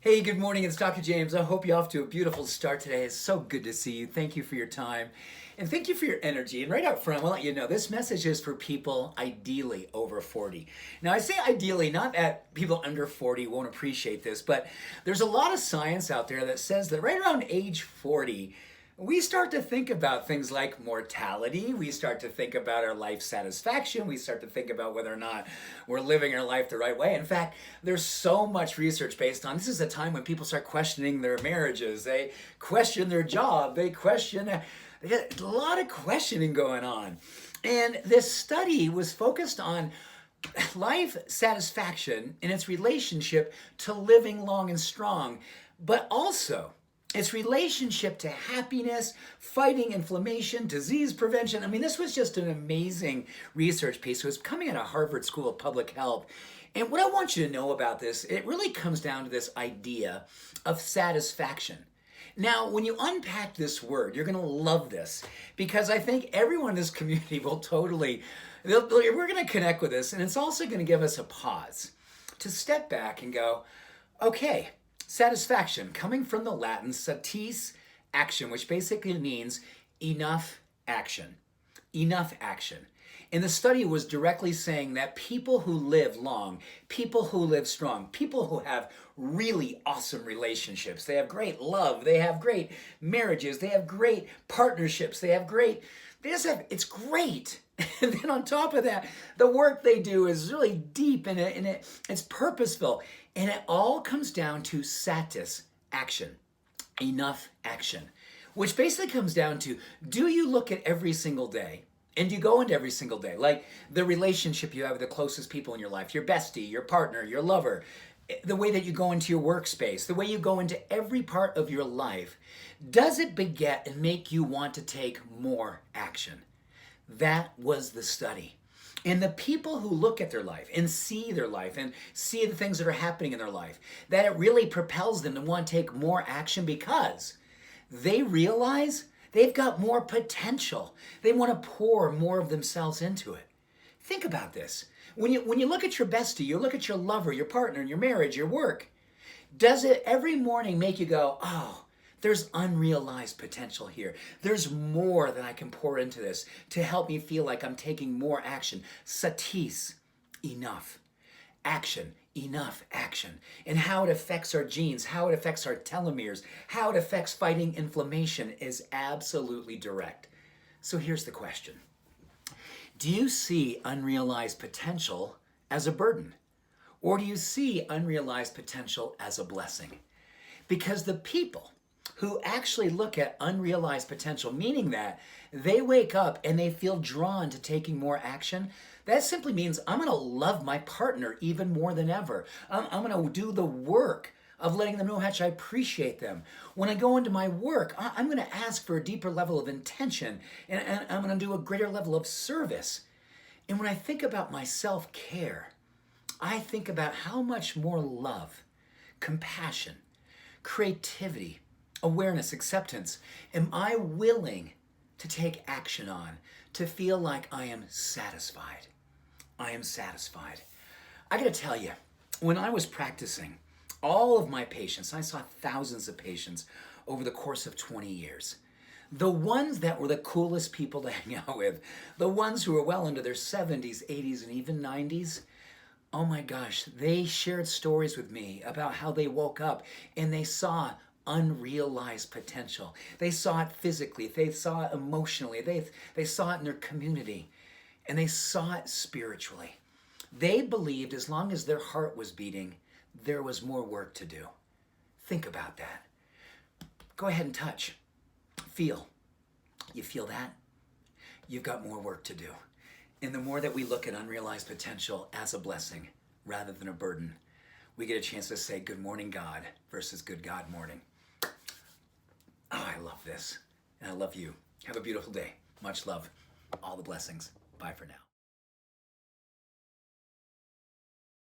Hey, good morning. It's Dr. James. I hope you're off to a beautiful start today. It's so good to see you. Thank you for your time and thank you for your energy. And right up front, I want to let you know this message is for people ideally over 40. Now, I say ideally, not that people under 40 won't appreciate this, but there's a lot of science out there that says that right around age 40, we start to think about things like mortality. We start to think about our life satisfaction. We start to think about whether or not we're living our life the right way. In fact, there's so much research based on this is a time when people start questioning their marriages. They question their job. They get a lot of questioning going on. And this study was focused on life satisfaction and its relationship to living long and strong, but also its relationship to happiness, fighting inflammation, disease prevention. I mean, this was just an amazing research piece. It was coming out of Harvard School of Public Health. And what I want you to know about this, it really comes down to this idea of satisfaction. Now, when you unpack this word, you're going to love this because I think everyone in this community will we're going to connect with this, and it's also going to give us a pause to step back and go, okay, satisfaction, coming from the Latin satis, action, which basically means enough action. Enough action. And the study was directly saying that people who live long, people who live strong, people who have really awesome relationships, they have great love, they have great marriages, they have great partnerships, it's great. And then on top of that, the work they do is really deep and it's purposeful. And it all comes down to satis, action, enough action, which basically comes down to, do you look at every single day? And you go into every single day, like the relationship you have with the closest people in your life, your bestie, your partner, your lover, the way that you go into your workspace, the way you go into every part of your life, does it beget and make you want to take more action? That was the study. And the people who look at their life and see the things that are happening in their life, that it really propels them to want to take more action because they realize they've got more potential. They want to pour more of themselves into it. Think about this. When you look at your bestie, you look at your lover, your partner, your marriage, your work, does it every morning make you go, oh, there's unrealized potential here. There's more that I can pour into this to help me feel like I'm taking more action. Satis, enough. Action, enough action. And how it affects our genes, how it affects our telomeres, how it affects fighting inflammation is absolutely direct. So here's the question. Do you see unrealized potential as a burden? Or do you see unrealized potential as a blessing? Because the people who actually look at unrealized potential, meaning that they wake up and they feel drawn to taking more action, that simply means I'm going to love my partner even more than ever. I'm going to do the work of letting them know how much I appreciate them. When I go into my work, I'm going to ask for a deeper level of intention, and I'm going to do a greater level of service. And when I think about my self-care, I think about how much more love, compassion, creativity, awareness, acceptance, am I willing to take action on, to feel like I am satisfied? I am satisfied. I gotta tell you, when I was practicing, all of my patients, I saw thousands of patients over the course of 20 years. The ones that were the coolest people to hang out with, the ones who were well into their 70s, 80s, and even 90s, oh my gosh, they shared stories with me about how they woke up and they saw unrealized potential. They saw it physically, they saw it emotionally, they saw it in their community, and they saw it spiritually. They believed as long as their heart was beating, there was more work to do. Think about that. Go ahead and touch. Feel. You feel that? You've got more work to do. And the more that we look at unrealized potential as a blessing rather than a burden, we get a chance to say, good morning, God, versus good God morning. Oh, I love this. And I love you. Have a beautiful day. Much love. All the blessings. Bye for now.